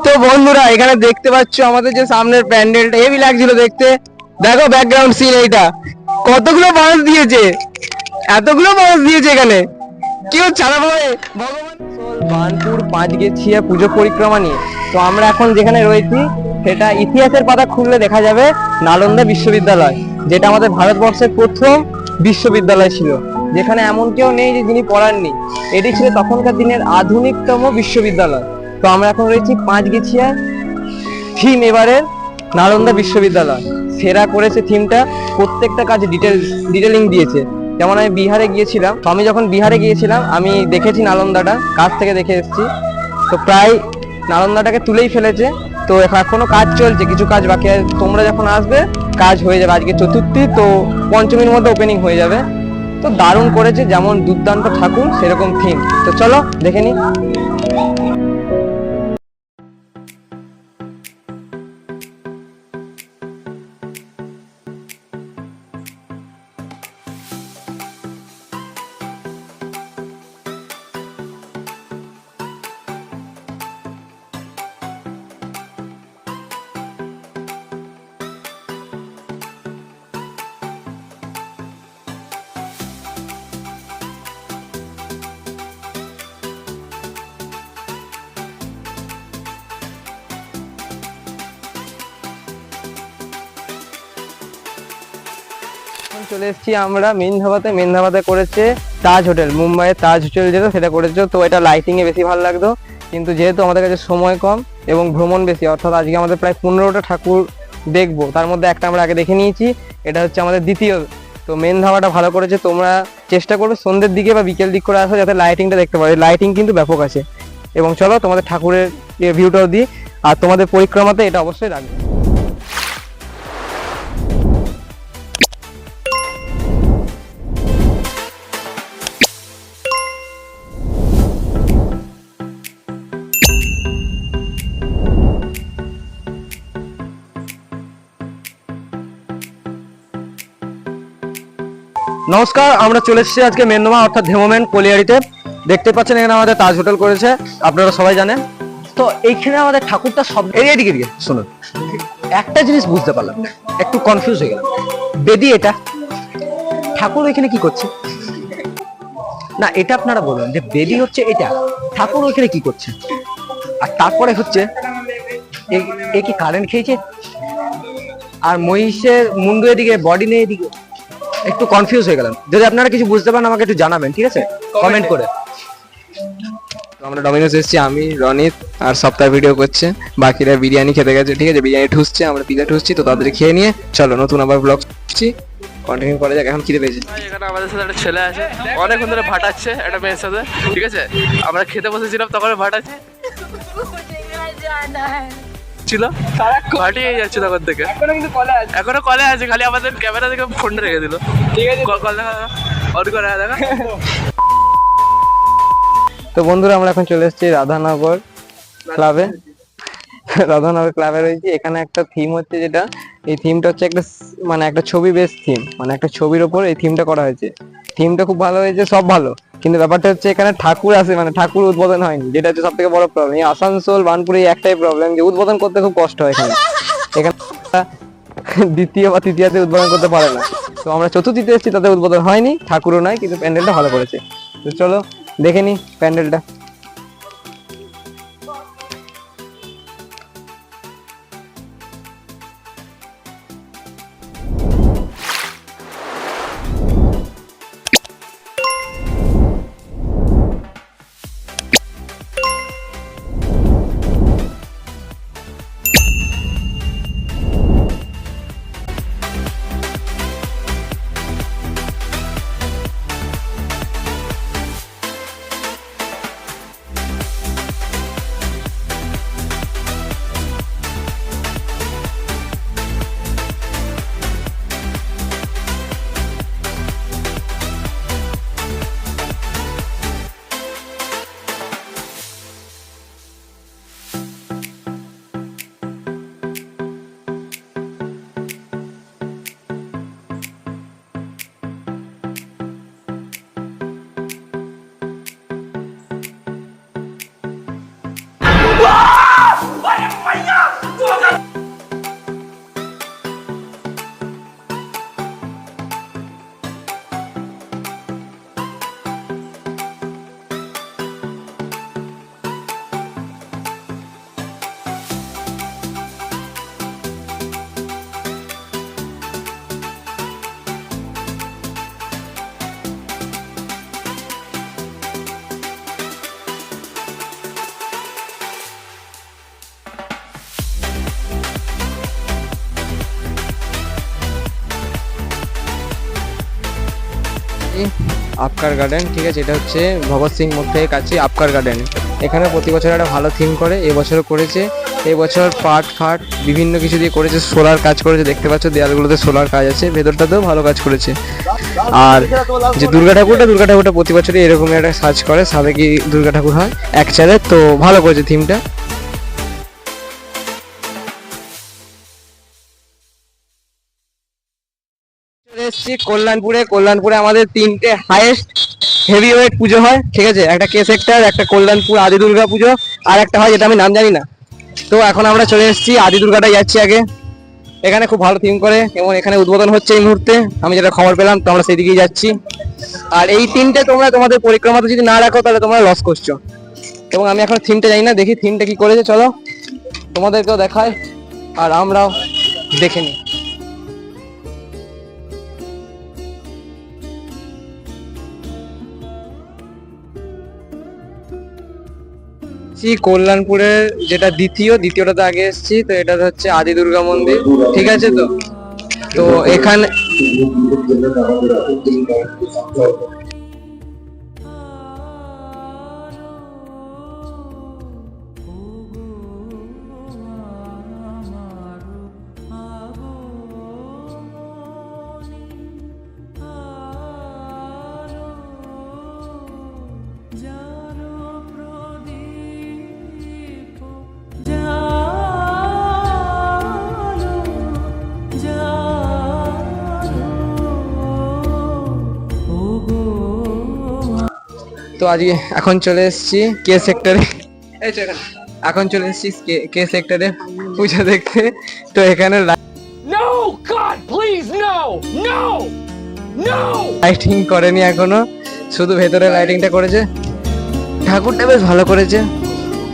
তো বন্ধুরা এখানে দেখতে পাচ্ছ আমাদের যে সামনের প্যান্ডেলটা হেভি লাগছিল দেখতে। দেখো ব্যাকগ্রাউন্ড সিন এইটা, কতগুলো বাঁশ দিয়েছে, এতগুলো বাঁশ দিয়েছে এখানে, কেউ ছাড়া পড়ে ভগবান। বার্নপুর পাঁচগেছিয়া পুজো পরিক্রমা নিয়ে তো আমরা এখন যেখানে রয়েছি সেটা ইতিহাসের পাতা খুললে দেখা যাবে নালন্দা বিশ্ববিদ্যালয়, যেটা আমাদের ভারতবর্ষের প্রথম বিশ্ববিদ্যালয় ছিল, যেখানে এমন কেউ নেই যে যিনি পড়াননি। এটি ছিল তখনকার দিনের আধুনিকতম বিশ্ববিদ্যালয়। তো আমরা এখন রয়েছি পাঁচগেছিয়া, থিম এবারের নালন্দা বিশ্ববিদ্যালয়। সেরা করেছে থিমটা, প্রত্যেকটা কাজ ডিটেলিং দিয়েছে। যেমন আমি বিহারে গিয়েছিলাম, তো আমি যখন বিহারে গিয়েছিলাম আমি দেখেছি নালন্দাটা, কাছ থেকে দেখে এসেছি। তো প্রায় নালন্দাটাকে তুলেই ফেলেছে, তো এখনো কাজ চলছে, কিছু কাজ বাকি আছে। তোমরা যখন আসবে কাজ হয়ে যাবে, আজকে চতুর্থী, তো পঞ্চমীর মধ্যে ওপেনিং হয়ে যাবে। তো দারুণ করেছে, যেমন দুর্দান্ত ঠাকুর সেরকম থিম। তো চলো দেখে নি। চলে এসেছি আমরা মেন ধাবাতে। মেন ধাবাতে করেছে তাজ হোটেল, মুম্বাইয়ের তাজ হোটেল যেটা, সেটা করেছে। তো এটা লাইটিং এ বেশি ভালো লাগতো, কিন্তু যেহেতু আমাদের কাছে সময় কম এবং ভ্রমণ বেশি, অর্থাৎ আজকে আমাদের প্রায় 15টা ঠাকুর দেখবো, তার মধ্যে একটা আমরা আগে দেখে নিয়েছি, এটা হচ্ছে আমাদের দ্বিতীয়। তো মেন ধাবাটা ভালো করেছে, তোমরা চেষ্টা করবে সন্ধ্যের দিকে বা বিকেল দিক করে আসা, যাতে লাইটিংটা দেখতে পারো। লাইটিং কিন্তু ব্যাপক আছে। এবং চলো তোমাদের ঠাকুরের ভিউটাও দিই, আর তোমাদের পরিক্রমাতে এটা অবশ্যই রাখবে। নমস্কার, আমরা চলে এসেছি আজকে মেনমা অর্থাৎ ধেমোমেন কলিয়ারিতে। দেখতে পাচ্ছেন এখানে আমাদের তাজ হোটেল করেছে, আপনারা সবাই জানেন। তো এইখানে আমাদের ঠাকুরটা সব এদিকে দিকে শুনুন, একটা জিনিস বুঝতে পারলাম, একটু কনফিউজ হয়ে গেলাম। বেদি এটা, ঠাকুর এখানে কি করছে? না এটা আপনারা বলুন যে বেদি হচ্ছে এটা, ঠাকুর ওইখানে কি করছে? আর তারপরে হচ্ছে এ কি কারেন্ট খেয়েছে? আর মহিষের মুন্ডু এদিকে, বডি নেই এদিকে, একটু কনফিউজ হয়ে গেলাম। যদি আপনারা কিছু বুঝতে পারেন আমাকে একটু জানাবেন, ঠিক আছে, কমেন্ট করে। আমরা ডমিনোস এসেছি, আমি রনিত আর সপ্তাহ ভিডিও করছে, বাকিরা বিরিয়ানি খেতে গেছে, ঠিক আছে, বিরিয়ানি ঠুসছে, আমরা পিজা ঠুসছি। তো তাদের খেয়ে নিয়ে চলো নতুন আবার ব্লগ করছি, কন্টিনিউ করা যাক। এখন খিদে পেয়েছি। এখানে আমাদের সাথে একটা ছেলে আছে, অনেকক্ষণ ধরে ভাটাচ্ছে একটা মেয়ের সাথে, ঠিক আছে। আমরা খেতে বসেছিলাম তখন ভাটাচ্ছে ছিল, ভাটিয়ে যাচ্ছে তখন থেকে। এখনো কলে আছে, খালি আমাদের ক্যামেরা থেকে ফোনটা রেখে দিল। ঠিক আছে, কল দেখা অন করে দেখা। তো বন্ধুরা আমরা এখন চলে এসেছি রাধানগর ক্লাবে। রাধানগর ক্লাবে রয়েছি। এখানে একটা থিম হচ্ছে, যেটা এই থিমটা হচ্ছে একটা মানে একটা ছবি বেস থিম, মানে একটা ছবির ওপর এই থিমটা করা হয়েছে। থিমটা খুব ভালো হয়েছে, সব ভালো, কিন্তু ব্যাপারটা হচ্ছে এখানে ঠাকুর আছে, মানে ঠাকুর উদ্বোধন হয়নি, যেটা হচ্ছে সব থেকে বড় প্রবলেম। এই আসানসোল বার্নপুরে একটাই প্রবলেম, যে উদ্বোধন করতে খুব কষ্ট হয় এখানে। এখানে দ্বিতীয় বা তৃতীয়তে উদ্বোধন করতে পারে না। তো আমরা চতুর্থীতে এসেছি, তাতে উদ্বোধন হয়নি, ঠাকুরও নয়, কিন্তু প্যান্ডেলটা ভালো করেছে। তো চলো দেখে নি প্যান্ডেলটা। আপকার গার্ডেন, ঠিক আছে, এটা হচ্ছে ভগৎ সিং মোড় থেকে কাছে আপকার গার্ডেন। এখানে প্রতি বছর একটা ভালো থিম করে, এবছরও করেছে। এবছর ফাট বিভিন্ন কিছু দিয়ে করেছে, সোলার কাজ করেছে, দেখতে পাচ্ছ দেয়ালগুলোতে সোলার কাজ আছে, ভেতরটাতেও ভালো কাজ করেছে। আর যে দুর্গা ঠাকুরটা প্রতি বছরই এরকম একটা সাজ করে, সাবেকি দুর্গা ঠাকুর হয় এক চালে, তো ভালো করেছে থিমটা। এসেছি কল্যাণপুরে আমাদের 3টে হাইয়েস্ট হেভি ওয়েট পুজো হয়, ঠিক আছে, একটা কে সেক্টর, একটা কল্যাণপুর আদি দুর্গা পুজো, আর একটা হয় যেটা আমি নাম জানি না। তো এখন আমরা চলে এসেছি আদি দুর্গাটা যাচ্ছি আগে। এখানে খুব ভালো থিম করে এবং এখানে উদ্বোধন হচ্ছে এই মুহূর্তে, আমি যেটা খবর পেলাম, তো আমরা সেদিকেই যাচ্ছি। আর এই থিমটা তোমরা তোমাদের পরিক্রমাতে যদি না রাখো তাহলে তোমরা লস করছো। এবং আমি এখন থিমটা জানি না, দেখি থিমটা কি করেছে, চলো তোমাদেরকেও দেখায় আর আমরাও দেখে নিই। কল্যাণপুরের যেটা দ্বিতীয়টাতে আগে এসেছি, তো এটা হচ্ছে আদি দুর্গা মন্দির, ঠিক আছে। তো এখানে তো আজকে এখন চলে এসেছি কে সেক্টরে, এখন চলে এসেছি কে সেক্টরে পুজো দেখতে। তো এখানে লাইটিং করেনি এখনো, শুধু ভেতরে লাইটিংটা করেছে। ঠাকুরটা বেশ ভালো করেছে,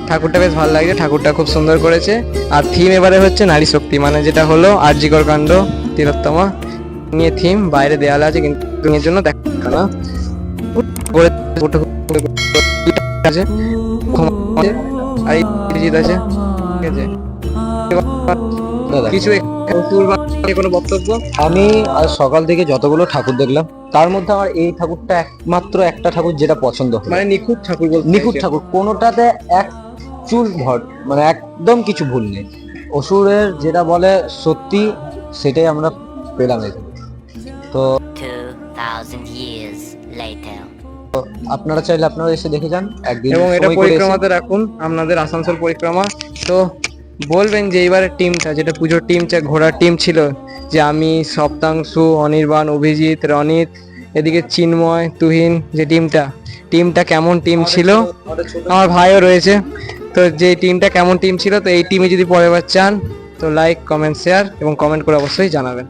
ঠাকুরটা বেশ ভালো লাগছে, ঠাকুরটা খুব সুন্দর করেছে। আর থিম এবারে হচ্ছে নারী শক্তি, মানে যেটা হলো আরজিকর কাণ্ড তিলোত্তমা নিয়ে থিম, বাইরে দেওয়ালে আছে কিন্তু এর জন্য দেখা না আছে কিছু কোনো বক্তব্য। আমি আজ সকাল থেকে যতগুলো ঠাকুর দেখলাম তার মধ্যে আমার এই ঠাকুরটা একমাত্র একটা ঠাকুর যেটা পছন্দ হলো, মানে নিখুঁত ঠাকুর, নিখুঁত ঠাকুর, কোনোটাতে এক চুল ভর, মানে একদম কিছু ভুল নেই। অসুরের যেটা বলে সত্যি সেটাই আমরা পেলাম এখানে। তো 2000 years later আপনারা চাইলে আপনারা এসে দেখে যান একদিন, এবং এটা সময় করে এসে। পরিক্রমাতে রাখুন আপনাদের আসানসোল পরিক্রমা। তো বলবেন যে এইবারের টিমটা, যেটা পুজোর টিম, ঘোড়ার টিম ছিল, যে আমি, সপ্তাংশু, অনির্বাণ, অভিজিৎ, রনিত, এদিকে চিন্ময়, তুহিন, যে টিমটা কেমন টিম ছিল, আমার ভাইও রয়েছে, তো যে টিমটা কেমন টিম ছিল, তো এই টিমে যদি পরের বার চান তো লাইক, কমেন্ট, শেয়ার এবং কমেন্ট করে অবশ্যই জানাবেন।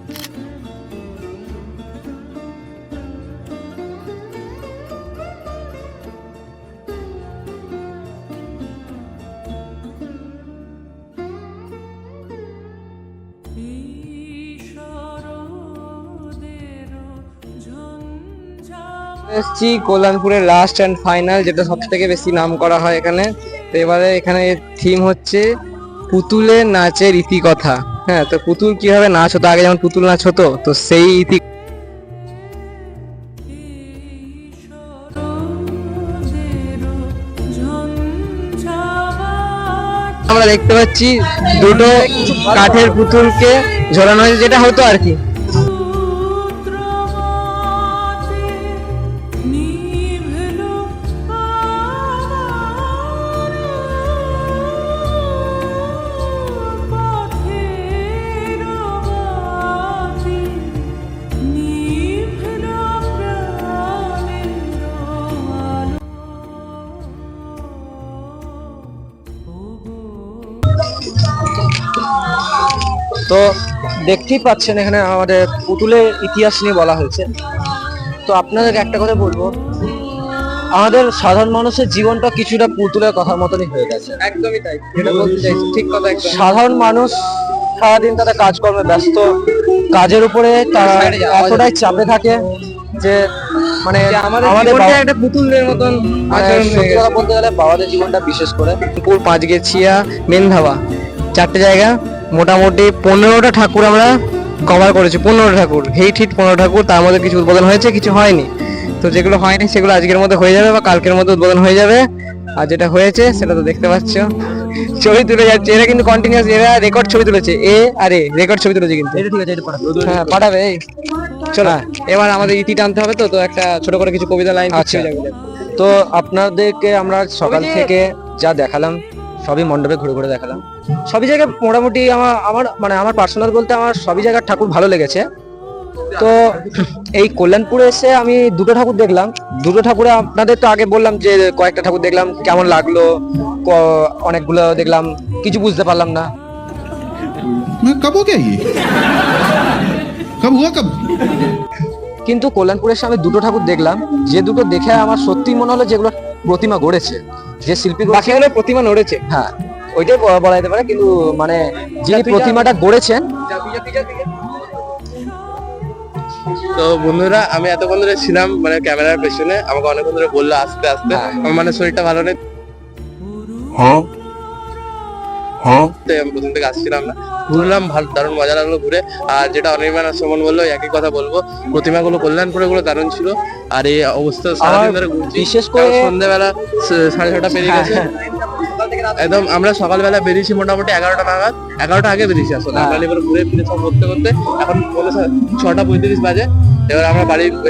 এসছি কল্যাণপুরের লাস্ট অ্যান্ড ফাইনাল, যেটা সব থেকে বেশি নাম করা হয় এখানে। তো এবারে এখানে থিম হচ্ছে পুতুলের নাচের ইতিকথা। হ্যাঁ, তো পুতুল কিভাবে নাচ হতো, আগে যেমন পুতুল নাচ হতো, তো সেই আমরা দেখতে পাচ্ছি দুটো কাঠের পুতুলকে ঝোলানো হয়েছে, যেটা হতো আর কি। তো দেখতেই পাচ্ছেন এখানে আমাদের পুতুলের ইতিহাস নিয়ে বলা হয়েছে। তো আপনাদের একটা কথা বলবো, আমাদের সাধারণ মানুষের জীবনটা কিছুটা পুতুলের কথার মতনই হয়ে গেছে। একদমই তাই, যেটা বলতে চাইছি ঠিক কথা। সাধারণ মানুষ সারাদিন তাদের কাজকর্মে ব্যস্ত, কাজের উপরে তারা এতটাই চাপে থাকে যে মানে আমাদের একটা পুতুলের মতন সত্যি কথা বলতে গেলে বাবাদের জীবনটা বিশেষ করে। পাঁচগেছিয়া, মেনধাবা, 4টে জায়গা, মোটামুটি 15টা ঠাকুর আমরা কভার করেছি। 15টা ঠাকুর, হিট 15 ঠাকুর, তার মধ্যে কিছু উদ্বোধন হয়েছে, কিছু হয়নি। তো যেগুলো হয়নি সেগুলো আজকের মধ্যে হয়ে যাবে বা কালকের মধ্যে উদ্বোধন হয়ে যাবে। আর যেটা হয়েছে সেটা তো দেখতে পাচ্ছ, ছবি তুলে যাচ্ছে এরা, কিন্তু কন্টিনিউয়াস এরা রেকর্ড ছবি তুলেছে, রেকর্ড ছবি তুলেছে কিন্তু। এটা ঠিক আছে, এটা পাঠাবো। হ্যাঁ পাঠাবে। এই চলো এবার আমাদের ইতি টানতে হবে, তো তো একটা ছোট করে কিছু কবিতা লাইন আচ্ছা। তো আপনাদেরকে আমরা সকাল থেকে যা দেখালাম সবই মণ্ডপে ঘুরে ঘুরে দেখালাম, সবই জায়গায় মোটামুটি আমার পার্সোনাল বলতে আমার সবই জায়গার ঠাকুর ভালো লেগেছে। তো এই কল্যাণপুরে এসে আমি দুটো ঠাকুর দেখলাম। দুটো ঠাকুরে আপনাদের তো আগে বললাম যে কয়েকটা ঠাকুর দেখলাম, কেমন লাগলো, অনেকগুলো দেখলাম, কিছু বুঝতে পারলাম না। कब हो गया ये कब हुआ कब কিন্তু কল্যাণপুরে এসে আমি দুটো ঠাকুর দেখলাম, যে দুটো দেখে আমার সত্যি মনে হলো যেগুলো প্রতিমা গড়েছে, যে শিল্পী গড়েছে, বাকিগুলো প্রতিমা নড়েছে। হ্যাঁ ওইটাই বলা যেতে পারে, কিন্তু মানে যিনি প্রতিমাটা গড়েছেন। তো বন্ধুরা আমি এতক্ষণ ধরে ছিলাম মানে ক্যামেরার পেছনে, আমাকে অনেকক্ষণ ধরে বললো আস্তে আস্তে, আমার মানে শরীরটা ভালো নেই, তাই আমি প্রথম থেকে আসছিলাম না। ঘুরলাম, ভালো দারুণ মজা লাগলো ঘুরে। আর যেটা অনির্বাণ আর সুমন বললো একই কথা বলবো, প্রতিমাগুলো কল্যাণপুরে গুলো দারুণ ছিল। আর এই অবস্থা সারাদিন ধরে ঘুরছি, বিশেষ করে সন্ধ্যাবেলা 6:30 পেরিয়ে গেছে। একদম আমরা সকালবেলা বেরিয়েছি মোটামুটি 11টা নাগাদ, 11টা আগে বেরিয়েছি আসলে। আমরা এবার ঘুরে ফিরে সব করতে করতে এখন 6:35 বাজে। এবার আমরা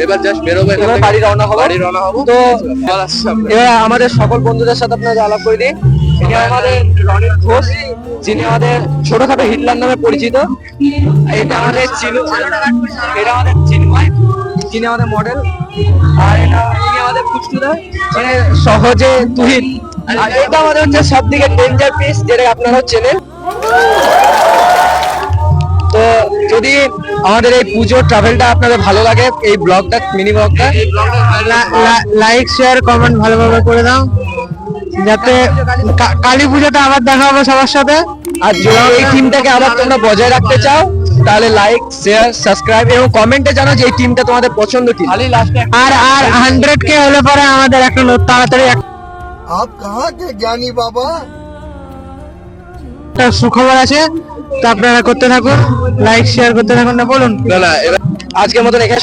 এবার জাস্ট বেরোবো, এবার বাড়ি রওনা হবো। তো এবার আমাদের সকল বন্ধুদের সাথে আপনাদের আলাপ করে দিই। এটা আমাদের রনিত ঘোষ, যিনি আমাদের ছোটখাটো হিটলার নামে পরিচিত। এটা আমাদের চিন্ময়, যিনি আমাদের মডেল। আর ইনি আমাদের পুষ্টুদা, যিনি সহজে তুহিন। আর এটা আমাদের হচ্ছে সব থেকে ডেঞ্জার পিস, যেটা আপনারা চেনেন। তো যদি আমাদের এই পুজোর ট্রাভেলটা আপনাদের ভালো লাগে, এই ব্লগটা মিনি ব্লগটা লাইক শেয়ার কমেন্ট ভালোভাবে করে দাও, যাতে কালী পুজোতে আবার দেখা হবে সবার সাথে। আর যদি এই টিমটাকে আবার তোমরা বজায় রাখতে চাও তাহলে লাইক শেয়ার সাবস্ক্রাইব এবং কমেন্টে জানাও যে এই টিমটা তোমাদের পছন্দ কি। আর 100K হলে পরে আমাদের একটা তাড়াতাড়ি आप कहाँ थे ज्ञानी बाबा? একটা সুখবর আছে, তো আপনারা করতে থাকুন, লাইক শেয়ার করতে থাকুন। না বলুন না এবার আজকের মতন এখানে